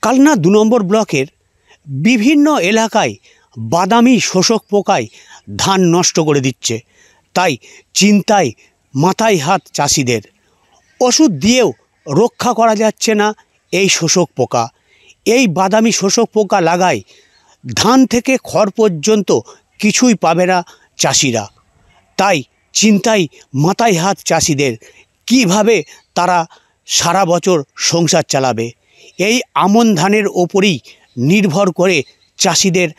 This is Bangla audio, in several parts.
কালনা ২ নম্বর ব্লকের বিভিন্ন এলাকায় বাদামি শোষক পোকায় ধান নষ্ট করে দিচ্ছে। তাই চিন্তায় মাথায় হাত চাষিদের। ওষুধ দিয়েও রক্ষা করা যাচ্ছে না এই শোষক পোকা। এই বাদামি শোষক পোকা লাগায় ধান থেকে খড় পর্যন্ত কিছুই পাবে না চাষিরা। তাই চিন্তায় মাথায় হাত চাষিদের, কিভাবে তারা সারা বছর সংসার চালাবে। এই আমন ধানের ওপরই নির্ভর করে চাষিদের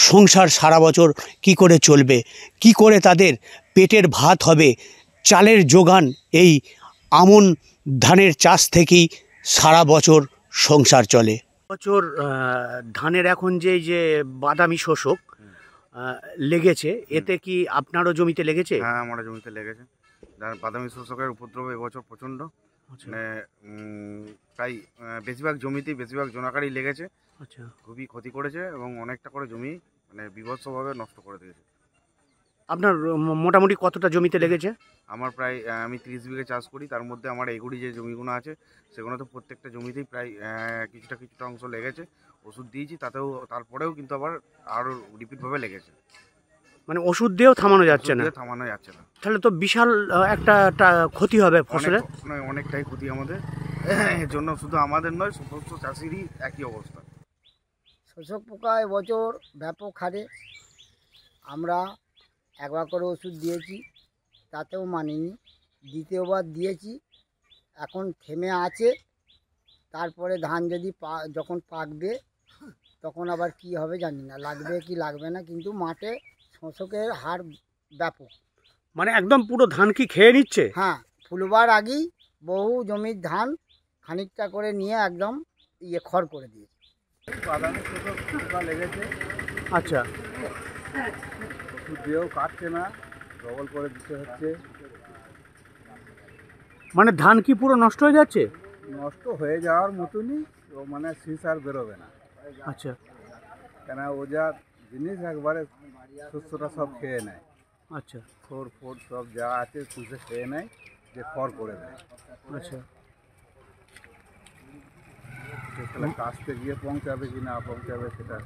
সংসার সারা বছর কি করে চলবে, কি করে তাদের পেটের ভাত হবে। চালের যোগান এই আমন ধানের চাষ থেকেই সারা বছর সংসার চলে। বছর ধানের এখন যে বাদামি শোষক লেগেছে, এতে কি আপনারও জমিতে লেগেছে? হ্যাঁ, আমারও জমিতে লেগেছে। বাদামি শোষকের উপদ্রব এবছর প্রচণ্ড, মানে প্রায় বেশিরভাগ জমিতেই বেশিরভাগ জোনাকারই লেগেছে। আচ্ছা, খুবই ক্ষতি করেছে এবং অনেকটা করে জমি মানে বিভৎসভাবে নষ্ট করে দিয়েছে। আপনার মোটামুটি কতটা জমিতে লেগেছে? আমার প্রায় আমি 30 বিঘে চাষ করি, তার মধ্যে আমার এগুড়ি যে জমিগুলো আছে সেগুলো তো প্রত্যেকটা জমিতেই প্রায় কিছুটা অংশ লেগেছে। ওষুধ দিয়েছি, তারপরেও কিন্তু আবার আরও রিপিটভাবে লেগেছে। মানে ওষুধ দিয়েও থামানো যাচ্ছে না? থামানো যাচ্ছে না। তাহলে তো বিশাল একটা ক্ষতি হবে ফসলের। অনেকটাই ক্ষতি আমাদের। এর জন্য শুধু আমাদের নয়, সমস্ত চাষিরই একই অবস্থা। শোষক পোকা এবছর ব্যাপক হারে, আমরা একবার করে ওষুধ দিয়েছি, তাতেও মানিনি। দ্বিতীয়বার দিয়েছি, এখন থেমে আছে। তারপরে ধান যদি যখন পাকবে তখন আবার কি হবে জানি না, লাগবে কি লাগবে না, কিন্তু মাঠে শোষকের হার ব্যাপক। মানে একদম পুরো ধান কি খেয়ে নিচ্ছে? হ্যাঁ, ফুলবার আগেই বহু জমির ধান খানিকটা করে নিয়ে একদম খড় করে দিয়েছে। বাদামি শোষক পোকা লেগেছে। আচ্ছা, ওষুধ দিয়েও কাটছে না, ডবল করে দিতে হচ্ছে। মানে ধান কি পুরো নষ্ট হয়ে যাচ্ছে? নষ্ট হয়ে যাওয়ার মতনই, মানে শীষ আর বেরোবে না। আচ্ছা, কেন ও যা জিনিস একবারে শস্যটা সব খেয়ে নেয়। আচ্ছা, খড় সব যা আছে শুষে খেয়ে নেয়, যে খড় করে দেয়। আচ্ছা। তাহলে কাছতে গিয়ে পৌঁছাবে কি না পৌঁছাবে সেটা